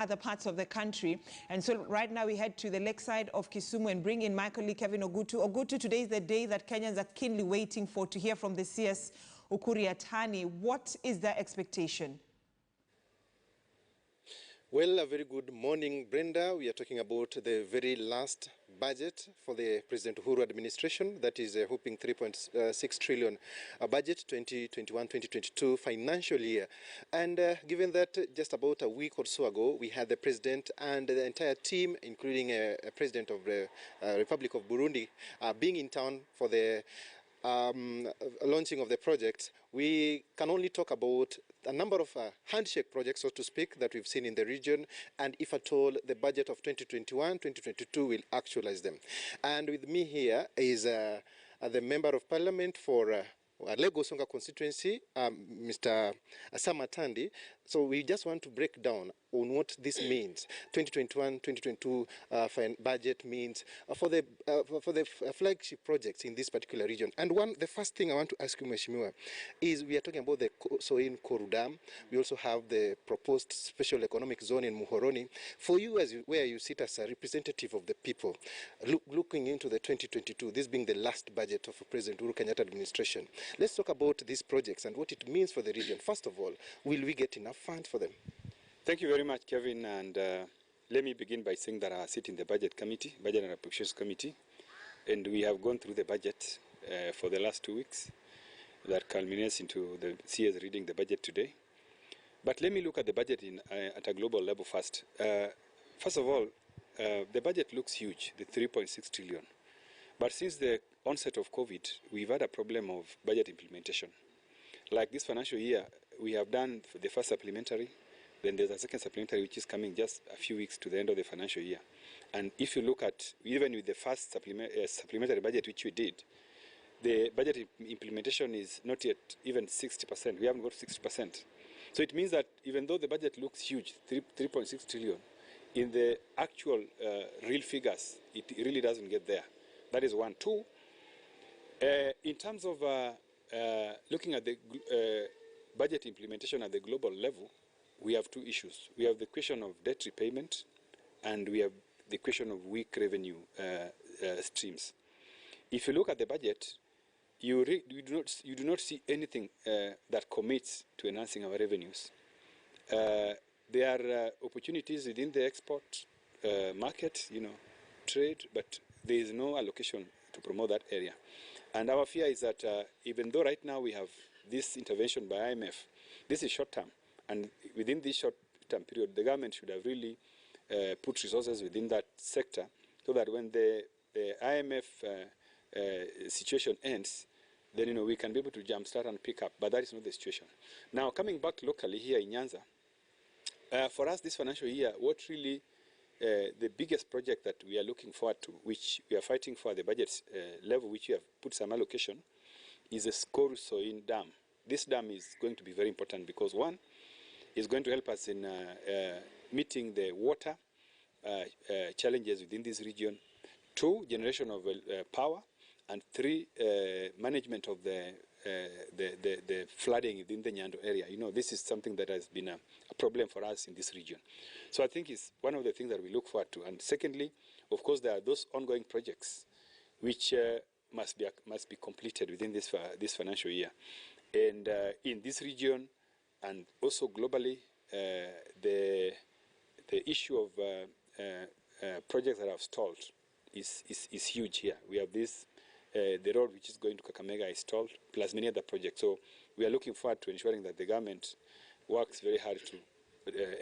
other parts of the country. And so right now we head to the lakeside of Kisumu and bring in my colleague Kevin Ogutu. Ogutu, today is the day that Kenyans are keenly waiting for to hear from the CS Ukur-Yatani. What is their expectation? Well, a very good morning, Brenda. We are talking about the very last budget for the President Uhuru administration. That is hoping 3.6 trillion budget 2021-2022 financial year. And given that just about a week or so ago, we had the president and the entire team, including a president of the Republic of Burundi, being in town for the launching of the project, we can only talk about a number of handshake projects, so to speak, that we've seen in the region, and if at all the budget of 2021-2022 will actualize them. And with me here is the Member of Parliament for Lagos Songa constituency, Mr. Samatandi. So we just want to break down on what this means. 2021-2022 budget means for the flagship projects in this particular region. And the first thing I want to ask you, Mheshimiwa, is we are talking about the Soin Koru Dam. We also have the proposed special economic zone in Muhoroni. For you, where you sit as a representative of the people, looking into the 2022, this being the last budget of President Uhuru Kenyatta administration, let's talk about these projects and what it means for the region. First of all, will we get enough funds for them? Thank you very much, Kevin. And let me begin by saying that I sit in the Budget Committee, Budget and Appropriations Committee, and we have gone through the budget for the last 2 weeks. That culminates into the CS reading the budget today. But let me look at the budget at a global level first. First of all, the budget looks huge, the 3.6 trillion. But since the onset of COVID, we've had a problem of budget implementation. Like this financial year, we have done the first supplementary, then there's a second supplementary which is coming just a few weeks to the end of the financial year. And if you look at, even with the first supplementary budget which we did, the budget implementation is not yet even 60%. We haven't got 60%. So it means that even though the budget looks huge, 3.6 trillion, in the actual real figures, it really doesn't get there. That is one. Two, in terms of looking at the budget implementation at the global level, we have two issues. We have the question of debt repayment, and we have the question of weak revenue streams. If you look at the budget, you do not see anything that commits to enhancing our revenues. There are opportunities within the export market, trade, but there is no allocation to promote that area. And our fear is that even though right now we have this intervention by IMF, this is short term. And within this short-term period, the government should have really put resources within that sector so that when the IMF situation ends, then we can be able to jumpstart and pick up. But that is not the situation. Now, coming back locally here in Nyanza, for us this financial year, what really the biggest project that we are looking forward to, which we are fighting for at the budget level, which we have put some allocation, is the Skoru Soin Dam. This dam is going to be very important because, one, is going to help us in meeting the water challenges within this region. Two, generation of power. And three, management of the flooding within the Nyando area. This is something that has been a problem for us in this region. So I think it's one of the things that we look forward to. And secondly, of course, there are those ongoing projects which must be completed within this financial year. And in this region, and also globally, the issue of projects that have stalled is huge here. We have this, the road which is going to Kakamega is stalled, plus many other projects. So we are looking forward to ensuring that the government works very hard to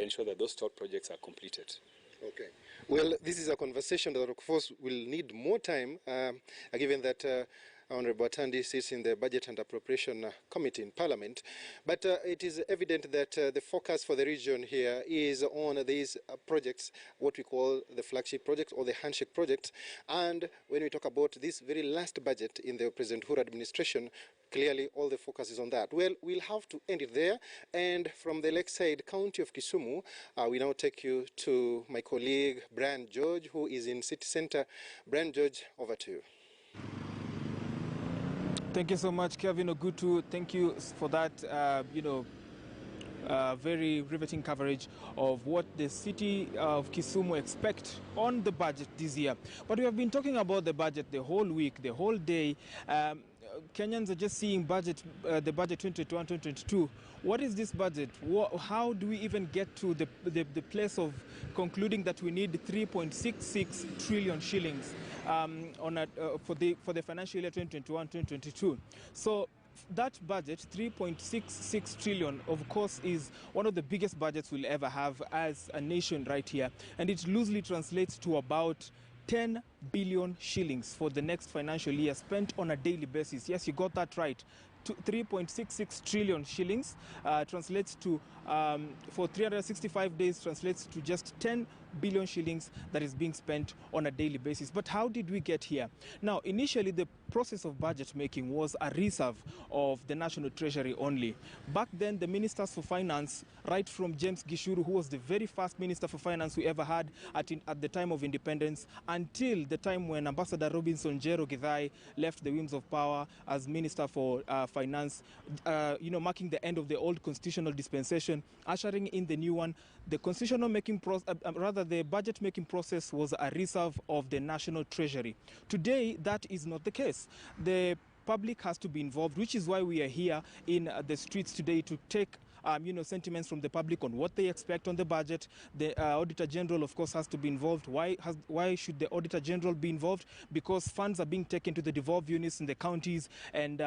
ensure that those stalled projects are completed. Okay. Well, this is a conversation that, of course, will need more time, given that Honorable Atandi sits in the Budget and Appropriation Committee in Parliament. But it is evident that the focus for the region here is on these projects, what we call the flagship project or the handshake project. And when we talk about this very last budget in the President Uhuru administration, clearly all the focus is on that. Well, we'll have to end it there. And from the lakeside county of Kisumu, we now take you to my colleague, Brian George, who is in City Center. Brian George, over to you. Thank you so much, Kevin Ogutu. Thank you for that, very riveting coverage of what the city of Kisumu expect on the budget this year. But we have been talking about the budget the whole week, the whole day. Kenyans are just seeing the budget 2021-2022. What is this budget? How do we even get to the place of concluding that we need 3.66 trillion shillings for the financial year 2021-2022? So that budget, 3.66 trillion, of course, is one of the biggest budgets we'll ever have as a nation right here. And it loosely translates to about 10 billion shillings for the next financial year spent on a daily basis. Yes, you got that right. 3.66 trillion shillings translates to, for 365 days, translates to just 10 billion shillings that is being spent on a daily basis. But how did we get here? Now, initially, the process of budget making was a reserve of the National Treasury only. Back then, the ministers for finance, right from James Gishuru, who was the very first minister for finance we ever had at the time of independence, until the time when Ambassador Robinson Jero Githai left the wings of power as minister for finance, marking the end of the old constitutional dispensation, ushering in the new one. The constitutional making process, the budget making process was a reserve of the National Treasury. Today, that is not the case. The public has to be involved, which is why we are here in the streets today to take sentiments from the public on what they expect on the budget. The Auditor General, of course, has to be involved. Why should the Auditor General be involved? Because funds are being taken to the devolved units in the counties, and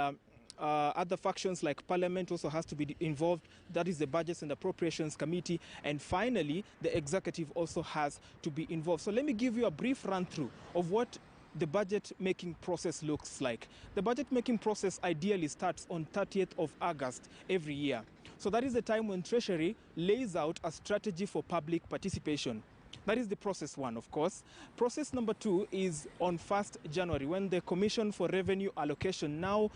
other factions like Parliament also has to be involved. That is the Budgets and Appropriations Committee. And finally, the Executive also has to be involved. So let me give you a brief run-through of what the budget-making process looks like. The budget-making process ideally starts on 30th of August every year. So that is the time when Treasury lays out a strategy for public participation. That is the process one, of course. Process number two is on 1st January, when the Commission for Revenue Allocation now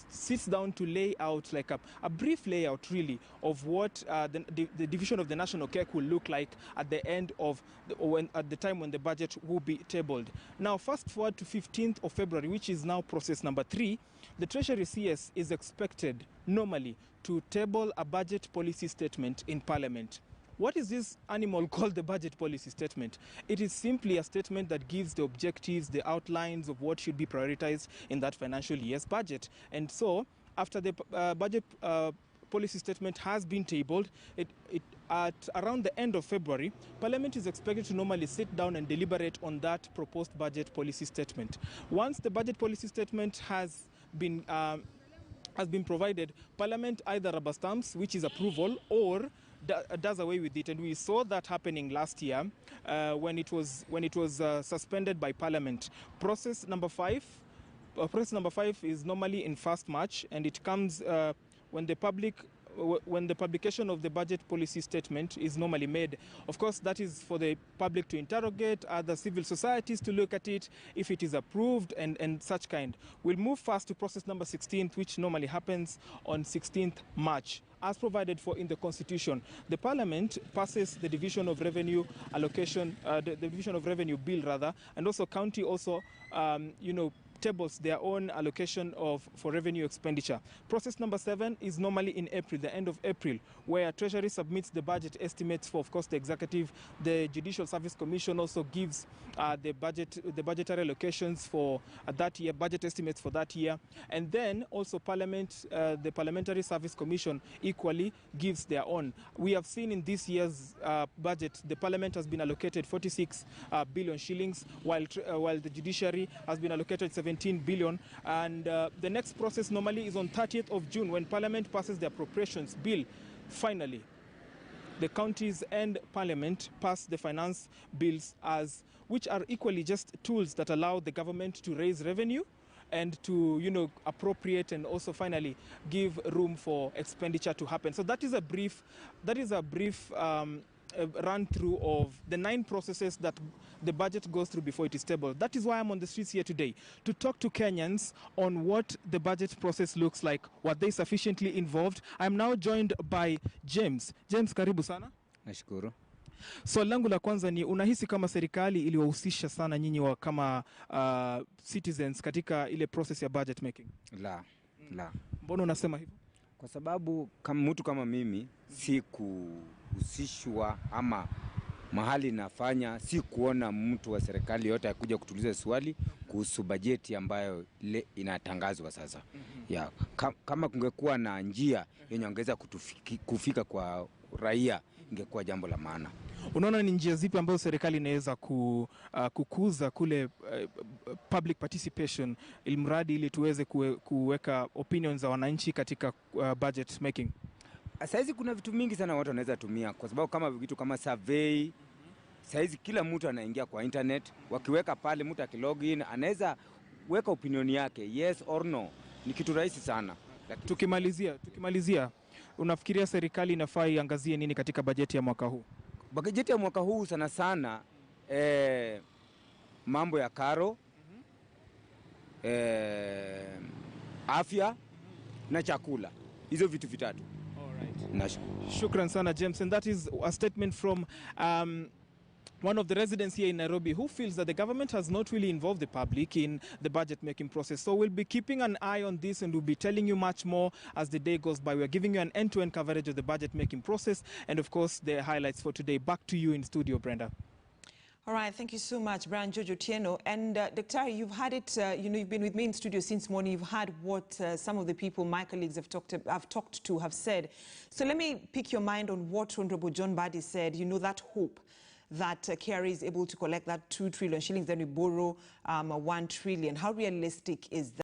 sits down to lay out like a brief layout, really, of what the division of the national cake will look like at the end of at the time when the budget will be tabled. Now, fast forward to 15th of February, which is now process number 3, the Treasury CS is expected normally to table a budget policy statement in Parliament. What is this animal called the budget policy statement? It is simply a statement that gives the objectives, the outlines of what should be prioritized in that financial year's budget. And so, after the budget policy statement has been tabled, at around the end of February, Parliament is expected to normally sit down and deliberate on that proposed budget policy statement. Once the budget policy statement has been provided, Parliament either rubber stamps, which is approval, or does away with it. And we saw that happening last year when it was suspended by Parliament. Process number 5 is normally in 1st March, and it comes when the publication of the budget policy statement is normally made. Of course, that is for the public to interrogate, other civil societies to look at it, if it is approved and such kind. We'll move fast to process number 16, which normally happens on 16th March. As provided for in the Constitution, the Parliament passes the Division of Revenue Allocation, the Division of Revenue Bill rather, and also county also, tables their own allocation for revenue expenditure. Process number 7 is normally in April, the end of April, where Treasury submits the budget estimates for, of course, the Executive. The Judicial Service Commission also gives the budgetary allocations for that year, budget estimates for that year. And then also Parliament, the Parliamentary Service Commission equally gives their own. We have seen in this year's budget, the Parliament has been allocated 46 billion shillings, while the Judiciary has been allocated 17 billion. And the next process normally is on 30th of June, when Parliament passes the appropriations bill. Finally, the counties and Parliament pass the finance bills, which are equally just tools that allow the government to raise revenue and to appropriate and also finally give room for expenditure to happen. So that is a brief run through of the 9 processes that the budget goes through before it is tabled. That is why I'm on the streets here today, to talk to Kenyans on what the budget process looks like. Were they sufficiently involved? I'm now joined by James. James, karibu sana. Nashukuru. So langu la kwanza ni, unahisi kama serikali iliwahusisha sana nyinyi kama citizens katika ile process ya budget making? La. Mbona unasema hivyo? kwa sababu kama mtu kama mimi si kuhusishwa ama mahali nafanya, si kuona mtu wa serikali yote akuja kutuliza swali kuhusu bajeti ambayo ile inatangazwa sasa. Ya, kama kungekuwa na njia yenye ongeza kufika kwa raia, ingekuwa jambo la maana. Unaona ni njia zipi ambazo serikali inaweza kukuza kule public participation ilmradi ili tuweze kuweka opinions za wananchi katika budget making? Saizi kuna vitu mingi sana watu wanaweza tumia, kwa sababu kama vitu kama survey, saizi kila mtu anaingia kwa internet, wakiweka pale mtu akilogin anaweza weka opinion yake, yes or no. Ni kitu rahisi sana. Tukimalizia, unafikiria serikali inafaa iangazie nini katika bajeti ya mwaka huu? Bajeti ya mwaka huu sana sana mambo ya karo, afya na chakula. Hizo vitu vitatu. Shukran sana James, and that is a statement from one of the residents here in Nairobi who feels that the government has not really involved the public in the budget making process. So we'll be keeping an eye on this and we'll be telling you much more as the day goes by. We're giving you an end-to-end coverage of the budget making process and of course the highlights for today. Back to you in studio, Brenda. All right, thank you so much, Brian Jojo Tieno. And Dr. You've had it, you've been with me in studio since morning. You've heard what some of the people my colleagues have talked to have said. So let me pick your mind on what Honorable John Badi said. That hope that KRA is able to collect that 2 trillion shillings, then we borrow 1 trillion. How realistic is that?